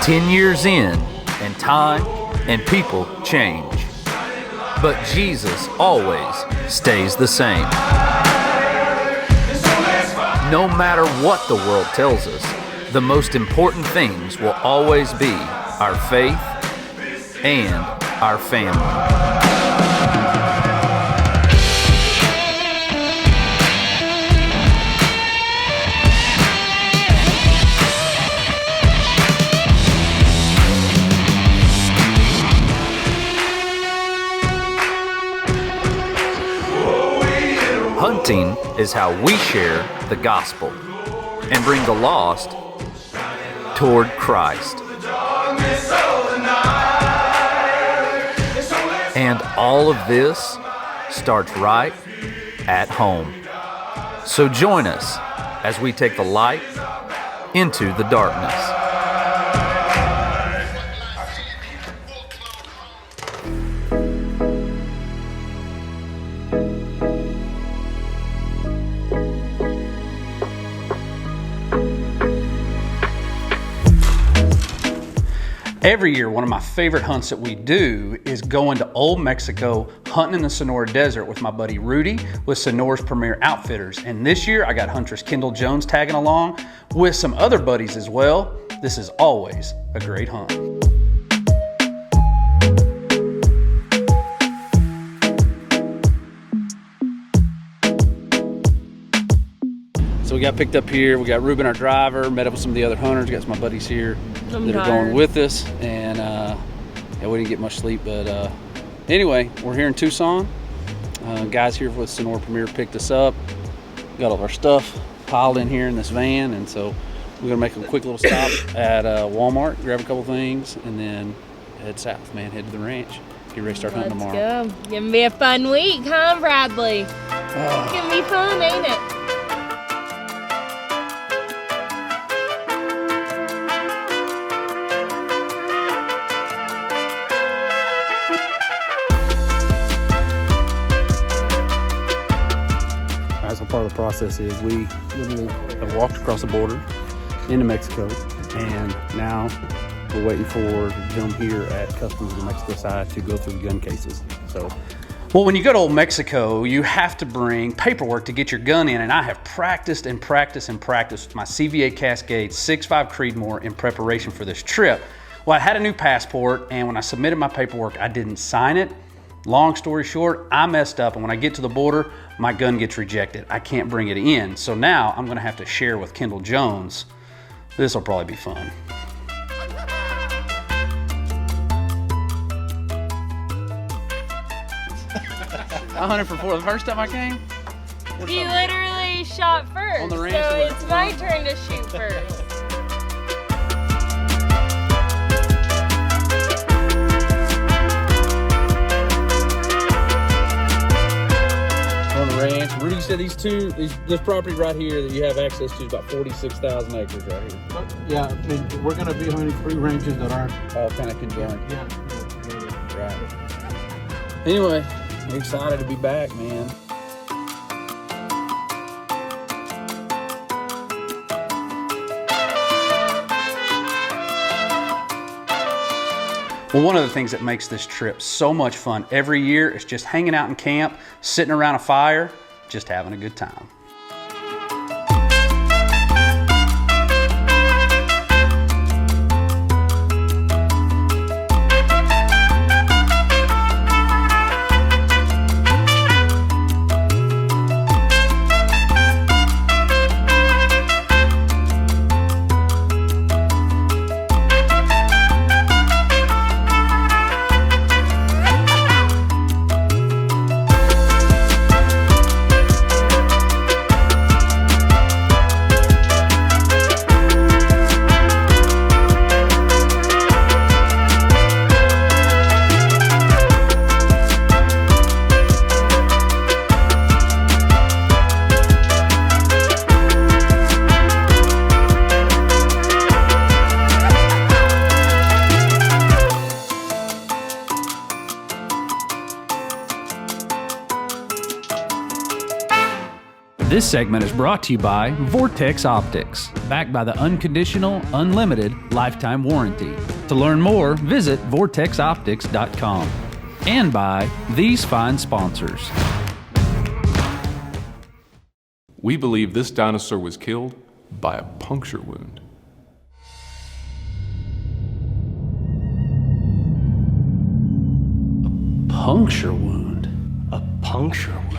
10 years in, and time and people change. But Jesus always stays the same. No matter what the world tells us, the most important things will always be our faith and our family. Hunting is how we share the gospel and bring the lost toward Christ. And all of this starts right at home. So join us as we take the light into the darkness. Every year, one of my favorite hunts that we do is going to Old Mexico, hunting in the Sonora Desert with my buddy Rudy with Sonora's Premier Outfitters. And this year, I got huntress Kendall Jones tagging along with some other buddies as well. This is always a great hunt. So we got picked up here. We got Ruben, our driver, met up with some of the other hunters. Got some of my buddies here that are going with us. And yeah, we didn't get much sleep, but anyway, we're here in Tucson. Guys here with Sonora Premier picked us up. Got all of our stuff piled in here in this van, and so we're gonna make a quick little stop at Walmart, grab a couple things, and then head south, man. Head to the ranch. Get ready to start hunting tomorrow. Let's go. Gonna be a fun week, huh, Bradley? It's gonna be fun, ain't it? So part of the process is we literally have walked across the border into Mexico, and now we're waiting for them here at Customs on the Mexico side to go through the gun cases. So, well, when you go to Old Mexico, you have to bring paperwork to get your gun in, and I have practiced and practiced and practiced with my CVA Cascade 6.5 Creedmoor in preparation for this trip. Well, I had a new passport, and when I submitted my paperwork, I didn't sign it. Long story short, I messed up, and when I get to the border, my gun gets rejected. I can't bring it in. So now I'm gonna have to share with Kendall Jones. This will probably be fun. I hunted for 4 the first time I came. You literally shot first, On the range, so it's my turn to shoot first. Ranch. Rudy said this property right here that you have access to is about 46,000 acres right here. Yeah, I mean, we're going to be hunting 3 ranges that are all kind of conjoined. Yeah. Right. Anyway, we're excited to be back, man. Well, one of the things that makes this trip so much fun every year is just hanging out in camp, sitting around a fire, just having a good time. This segment is brought to you by Vortex Optics, backed by the unconditional, unlimited lifetime warranty. To learn more, visit vortexoptics.com. And by these fine sponsors. We believe this dinosaur was killed by a puncture wound. Puncture wound. A puncture wound.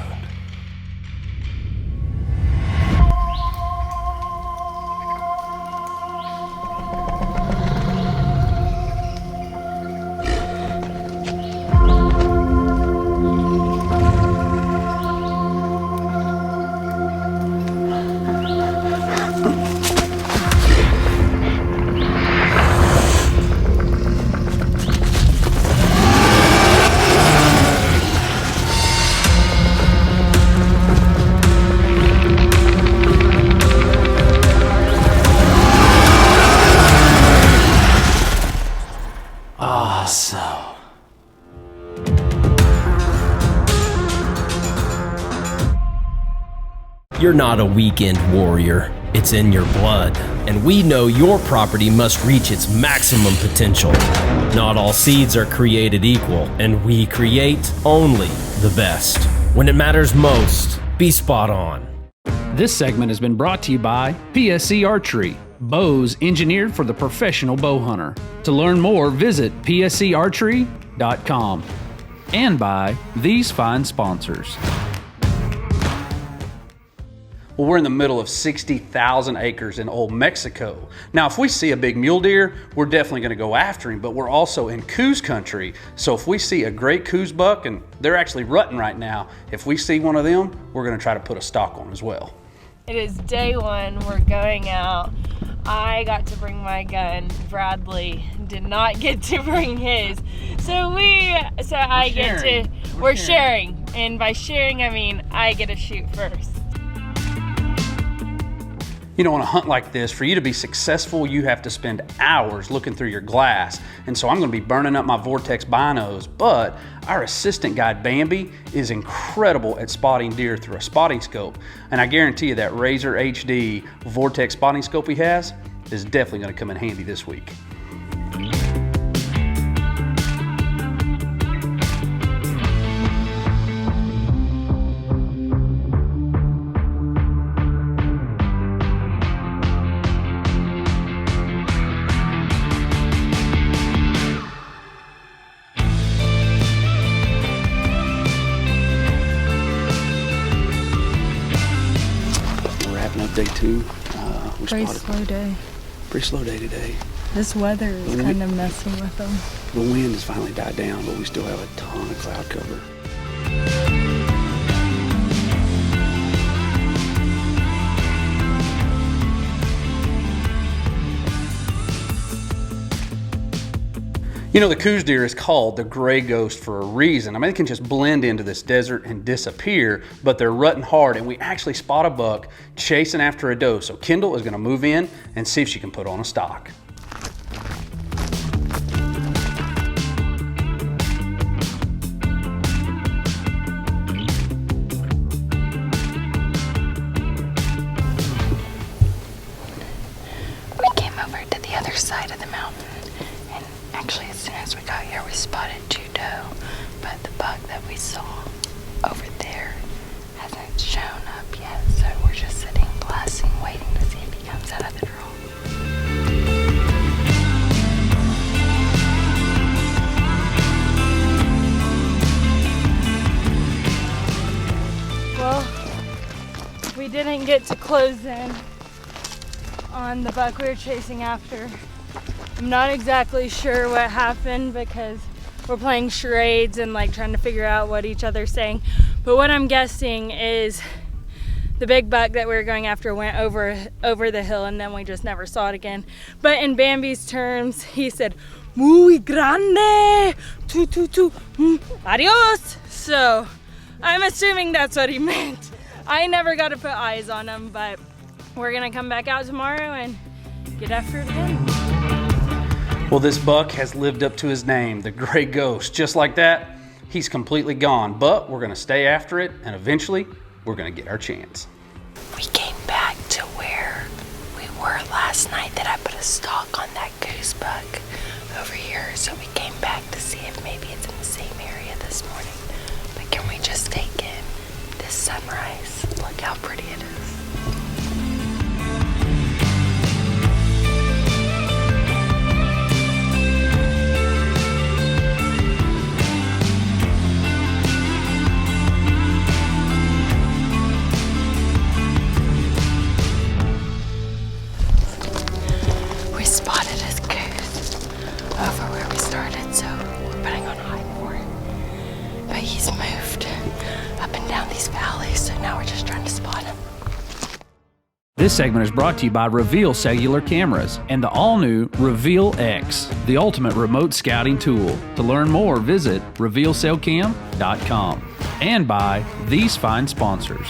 Awesome. You're not a weekend warrior. It's in your blood. And we know your property must reach its maximum potential. Not all seeds are created equal, and we create only the best. When it matters most, be spot on. This segment has been brought to you by PSC Archery, bows engineered for the professional bow hunter. To learn more, visit pscarchery.com. And by these fine sponsors. Well, we're in the middle of 60,000 acres in Old Mexico. Now, if we see a big mule deer, we're definitely gonna go after him, but we're also in coues country. So if we see a great coues buck, and they're actually rutting right now, if we see one of them, we're gonna try to put a stock on as well. It is day one. We're going out. I got to bring my gun. Bradley did not get to bring his. We're sharing. And by sharing, I mean I get to shoot first. You know, on a hunt like this, for you to be successful, you have to spend hours looking through your glass. And so I'm gonna be burning up my Vortex binos, but our assistant guide, Bambi, is incredible at spotting deer through a spotting scope. And I guarantee you that Razor HD Vortex spotting scope he has is definitely gonna come in handy this week. Day two. Pretty slow day. Pretty slow day today. This weather is kind of messing with them. The wind has finally died down, but we still have a ton of cloud cover. You know, the coues deer is called the gray ghost for a reason. I mean, they can just blend into this desert and disappear, but they're rutting hard, and we actually spot a buck chasing after a doe. So Kendall is gonna move in and see if she can put on a stock. We came over to the other side of the mountain. Actually, as soon as we got here, we spotted two doe, but the buck that we saw over there hasn't shown up yet, so we're just sitting glassing, waiting to see if he comes out of the draw. Well, we didn't get to close in on the buck we were chasing after. I'm not exactly sure what happened because we're playing charades and like trying to figure out what each other's saying. But what I'm guessing is the big buck that we were going after went over the hill and then we just never saw it again. But in Bambi's terms, he said, muy grande, adios. So I'm assuming that's what he meant. I never got to put eyes on him, but we're gonna come back out tomorrow and get after it again. Well, this buck has lived up to his name, the Gray Ghost. Just like that, he's completely gone, but we're gonna stay after it, and eventually, we're gonna get our chance. We came back to where we were last night that I put a stalk on that goose buck over here. So we came back to see if maybe it's in the same area this morning. But can we just take in this sunrise? Look how pretty it is. We spotted his coues over where we started, so we're putting on high for it. But he's moved up and down these valleys, so now we're just trying to spot him. This segment is brought to you by Reveal Cellular Cameras and the all-new Reveal X, the ultimate remote scouting tool. To learn more, visit revealcellcam.com. And by these fine sponsors.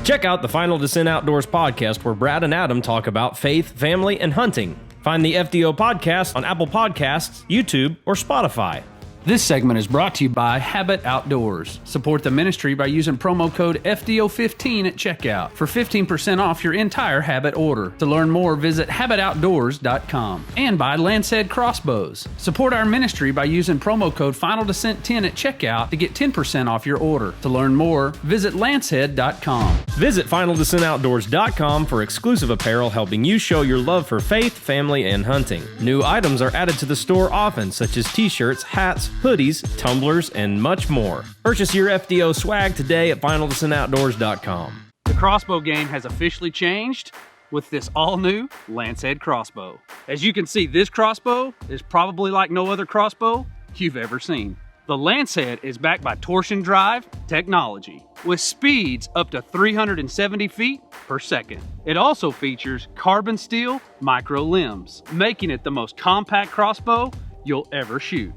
Check out the Final Descent Outdoors podcast where Brad and Adam talk about faith, family, and hunting. Find the FDO podcast on Apple Podcasts, YouTube, or Spotify. This segment is brought to you by Habit Outdoors. Support the ministry by using promo code FDO15 at checkout for 15% off your entire Habit order. To learn more, visit habitoutdoors.com. And by Lancehead Crossbows. Support our ministry by using promo code FinalDescent10 at checkout to get 10% off your order. To learn more, visit lancehead.com. Visit FinalDescentOutdoors.com for exclusive apparel helping you show your love for faith, family, and hunting. New items are added to the store often, such as t-shirts, hats, hoodies, tumblers, and much more. Purchase your FDO swag today at FinalDescentOutdoors.com. The crossbow game has officially changed with this all-new Lancehead crossbow. As you can see, this crossbow is probably like no other crossbow you've ever seen. The Lancehead is backed by torsion drive technology with speeds up to 370 feet per second. It also features carbon steel micro limbs, making it the most compact crossbow you'll ever shoot.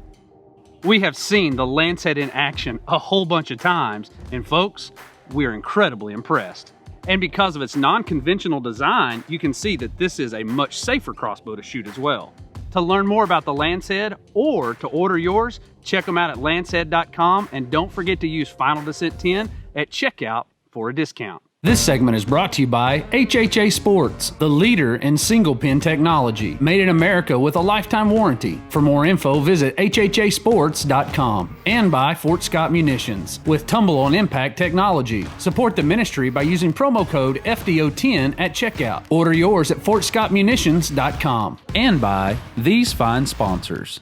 We have seen the Lancehead in action a whole bunch of times, and folks, we're incredibly impressed. And because of its non-conventional design, you can see that this is a much safer crossbow to shoot as well. To learn more about the Lancehead or to order yours, check them out at lancehead.com, and don't forget to use Final Descent 10 at checkout for a discount. This segment is brought to you by HHA Sports, the leader in single pin technology, made in America with a lifetime warranty. For more info, visit hhasports.com. And by Fort Scott Munitions, with tumble on impact technology. Support the ministry by using promo code FDO10 at checkout. Order yours at fortscottmunitions.com. And by these fine sponsors.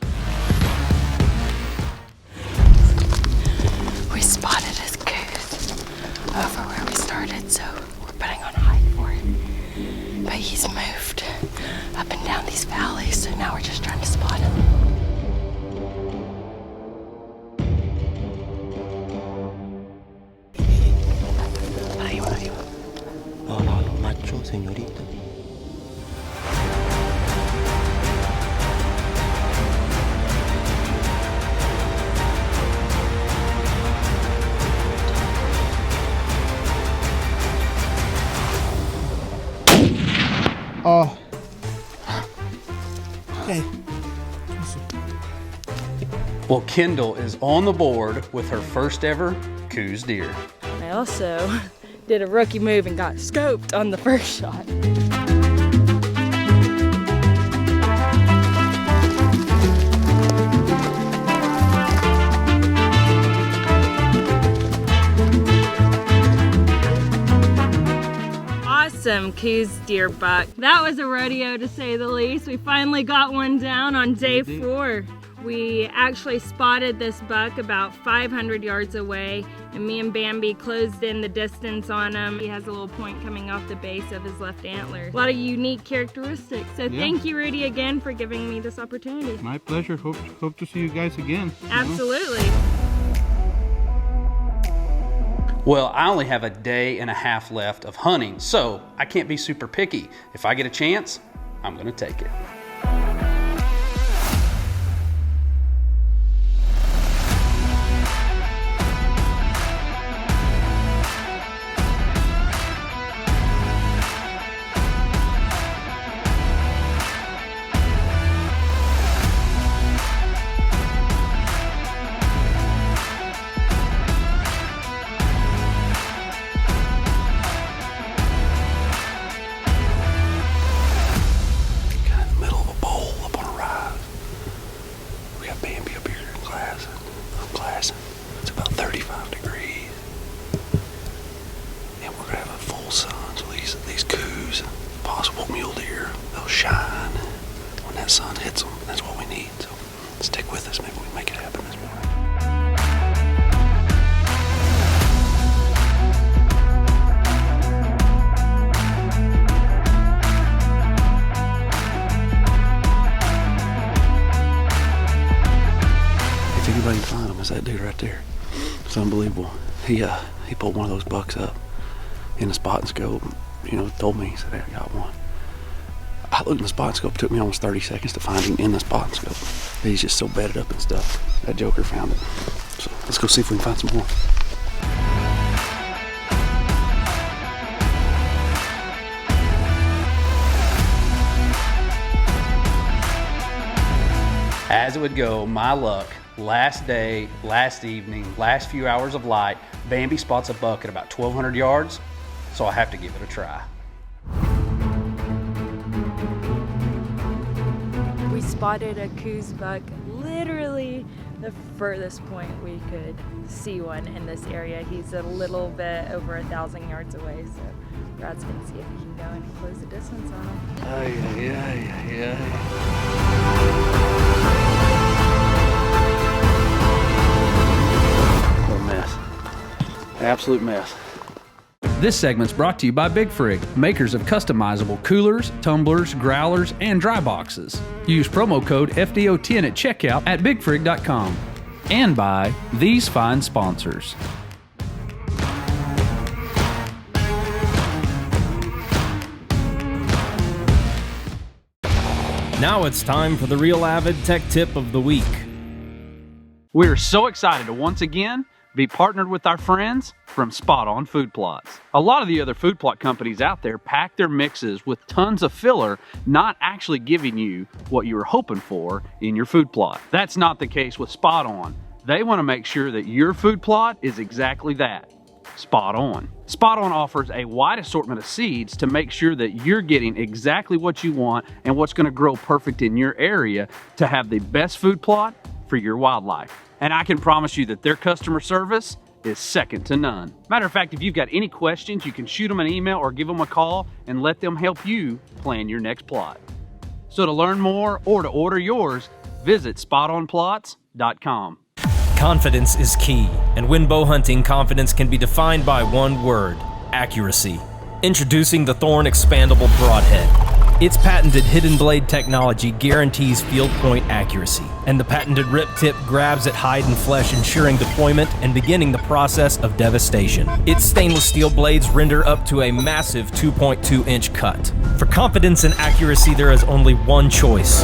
We spotted his coues over where we started, so we're putting on high for it. But he's moved up and down these valleys, so now we're just trying to spot him. Ahí va, ahí va. No, no, no, macho, señorita. Oh. Hey. Well, Kendall is on the board with her first ever coues deer. I also did a rookie move and got scoped on the first shot. Awesome coues deer buck. That was a rodeo to say the least. We finally got one down on day 4. We actually spotted this buck about 500 yards away, and me and Bambi closed in the distance on him. He has a little point coming off the base of his left antler. A lot of unique characteristics. So Thank you, Rudy, again for giving me this opportunity. My pleasure. Hope to see you guys again. Absolutely. Well, I only have a day and a half left of hunting, so I can't be super picky. If I get a chance, I'm gonna take it. Bambi up here glassing. It's about 35 degrees. And we're gonna have a full sun, so these coues, possible mule deer, they'll shine when that sun hits them. That's what we need. So stick with us, maybe we can make it happen this morning. If anybody can find him, it's that dude right there. It's unbelievable. He pulled one of those bucks up in the spot and scope. You know, told me, he said, hey, I got one. I looked in the spot and scope. It took me almost 30 seconds to find him in the spot and scope. He's just so bedded up and stuff. That joker found it. So let's go see if we can find some more. As it would go, my luck, last day, last evening, last few hours of light, Bambi spots a buck at about 1,200 yards, so I have to give it a try. We spotted a coues buck, literally the furthest point we could see one in this area. He's a little bit over 1,000 yards away, so Brad's gonna see if he can go and close the distance on him. What a mess. Absolute mess. This segment's brought to you by Big Frig, makers of customizable coolers, tumblers, growlers, and dry boxes. Use promo code FDO10 at checkout at bigfrig.com. And by these fine sponsors. Now it's time for the Real Avid Tech Tip of the Week. We're so excited to once again be partnered with our friends from Spot On Food Plots. A lot of the other food plot companies out there pack their mixes with tons of filler, not actually giving you what you were hoping for in your food plot. That's not the case with Spot On. They want to make sure that your food plot is exactly that, spot on. Spot On offers a wide assortment of seeds to make sure that you're getting exactly what you want and what's going to grow perfect in your area to have the best food plot for your wildlife. And I can promise you that their customer service is second to none. Matter of fact, if you've got any questions, you can shoot them an email or give them a call and let them help you plan your next plot. So to learn more or to order yours, visit spotonplots.com. Confidence is key, and when bow hunting, confidence can be defined by one word: accuracy. Introducing the Thorn Expandable Broadhead. Its patented hidden blade technology guarantees field point accuracy, and the patented rip tip grabs at hide and flesh, ensuring deployment and beginning the process of devastation. Its stainless steel blades render up to a massive 2.2-inch cut. For confidence and accuracy, there is only one choice: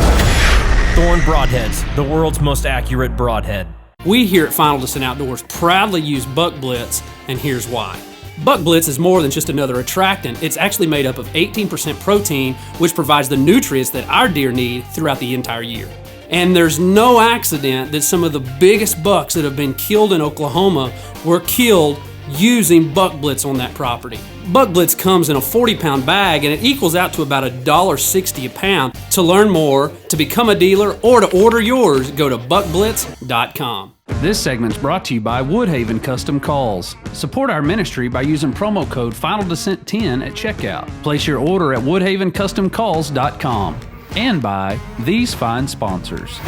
Thorn Broadheads, the world's most accurate broadhead. We here at Final Descent Outdoors proudly use Buck Blitz, and here's why. Buck Blitz is more than just another attractant. It's actually made up of 18% protein, which provides the nutrients that our deer need throughout the entire year. And there's no accident that some of the biggest bucks that have been killed in Oklahoma were killed using Buck Blitz on that property. Buck Blitz comes in a 40-pound bag, and it equals out to about $1.60 a pound. To learn more, to become a dealer, or to order yours, go to buckblitz.com. This segment's brought to you by Woodhaven Custom Calls. Support our ministry by using promo code FINALDESCENT10 at checkout. Place your order at woodhavencustomcalls.com. And by these fine sponsors.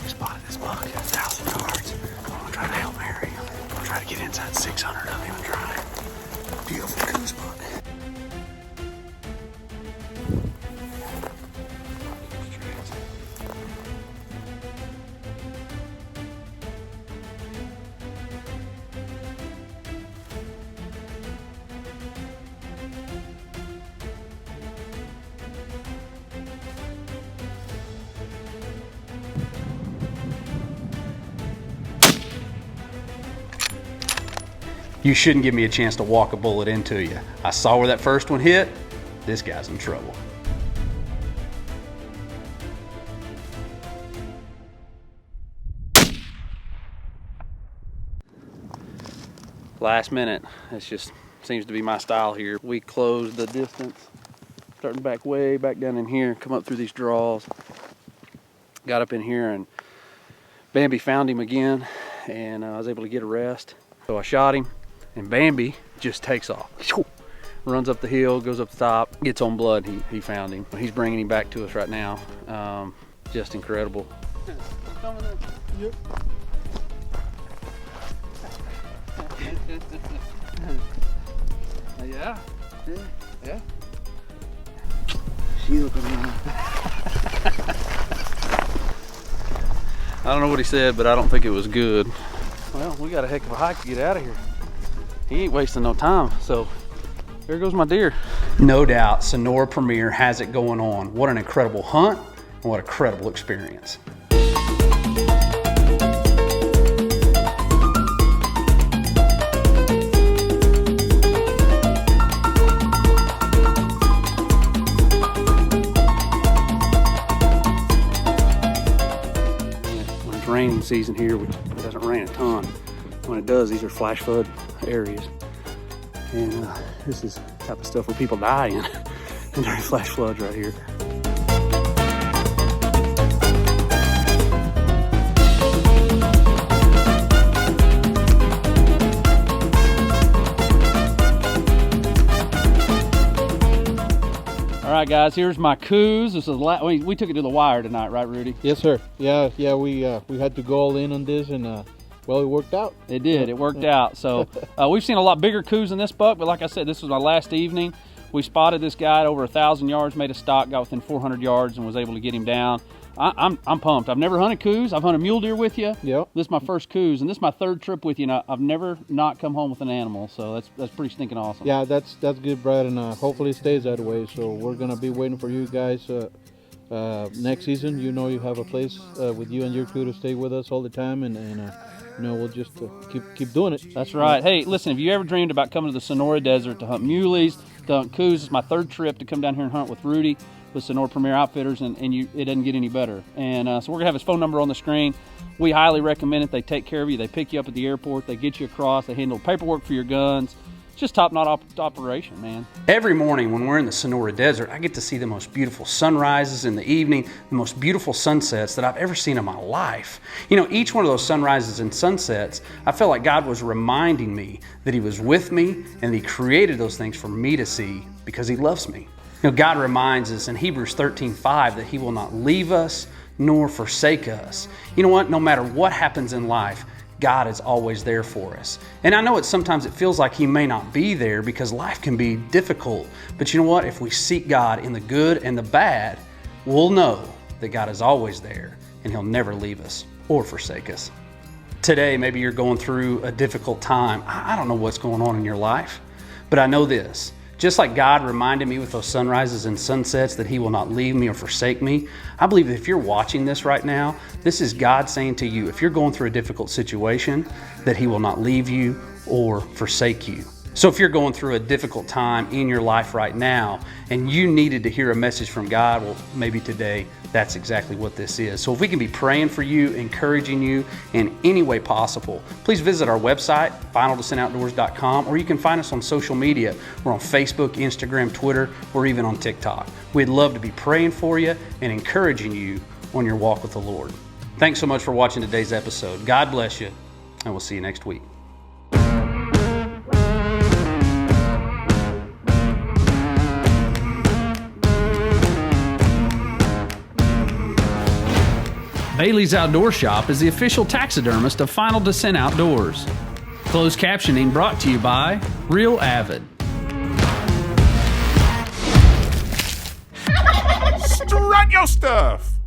We spotted this buck at 1,000 yards. I'm gonna try to help Mary. I'm gonna try to get inside 600 of him and try. Beautiful coues buck. You shouldn't give me a chance to walk a bullet into you. I saw where that first one hit. This guy's in trouble. Last minute. It just seems to be my style here. We closed the distance starting back way back down in here, come up through these draws. Got up in here and Bambi found him again, and I was able to get a rest. So I shot him, and Bambi just takes off. Runs up the hill, goes up the top, gets on blood. He found him. He's bringing him back to us right now. Just incredible. Yep. Yeah. Yeah. She looking around. I don't know what he said, but I don't think it was good. Well, we got a heck of a hike to get out of here. He ain't wasting no time, so there goes my deer. No doubt, Sonora Premier has it going on. What an incredible hunt, and what a credible experience. Raining season here, which it doesn't rain a ton. When it does, these are flash flood areas, and this is the type of stuff where people die in during flash floods right here. All right, guys, here's my coues. This is we took it to the wire tonight, right, Rudy? Yes, sir. Yeah. We had to go all in on this, and well, it worked out. It did. It worked out. So we've seen a lot bigger coues than this buck, but like I said, this was my last evening. We spotted this guy at over 1,000 yards, made a stock, got within 400 yards, and was able to get him down. I'm pumped. I've never hunted coues. I've hunted mule deer with you. Yep. This is my first coues, and this is my third trip with you. And I've never not come home with an animal, so that's pretty stinking awesome. Yeah, that's good, Brad, and hopefully it stays that way. So we're gonna be waiting for you guys next season. You know, you have a place with you and your crew to stay with us all the time, and you know, we'll just keep doing it. That's right. Hey, listen, if you ever dreamed about coming to the Sonora Desert to hunt muleys, to hunt coues, it's my third trip to come down here and hunt with Rudy with Sonora Premier Outfitters, and it doesn't get any better. And so we're gonna have his phone number on the screen. We highly recommend it. They take care of you. They pick you up at the airport. They get you across. They handle paperwork for your guns. It's just top-notch operation, man. Every morning when we're in the Sonora Desert, I get to see the most beautiful sunrises in the evening, the most beautiful sunsets that I've ever seen in my life. You know, each one of those sunrises and sunsets, I felt like God was reminding me that He was with me and He created those things for me to see because He loves me. You know, God reminds us in Hebrews 13:5 that He will not leave us nor forsake us. You know what? No matter what happens in life, God is always there for us. And I know sometimes it feels like He may not be there because life can be difficult. But you know what? If we seek God in the good and the bad, we'll know that God is always there and He'll never leave us or forsake us. Today, maybe you're going through a difficult time. I don't know what's going on in your life, but I know this. Just like God reminded me with those sunrises and sunsets that He will not leave me or forsake me, I believe that if you're watching this right now, this is God saying to you, if you're going through a difficult situation, that He will not leave you or forsake you. So if you're going through a difficult time in your life right now and you needed to hear a message from God, well, maybe today that's exactly what this is. So if we can be praying for you, encouraging you in any way possible, please visit our website, finaldescentoutdoors.com, or you can find us on social media. We're on Facebook, Instagram, Twitter, or even on TikTok. We'd love to be praying for you and encouraging you on your walk with the Lord. Thanks so much for watching today's episode. God bless you, and we'll see you next week. Bailey's Outdoor Shop is the official taxidermist of Final Descent Outdoors. Closed captioning brought to you by Real Avid. Strut your stuff!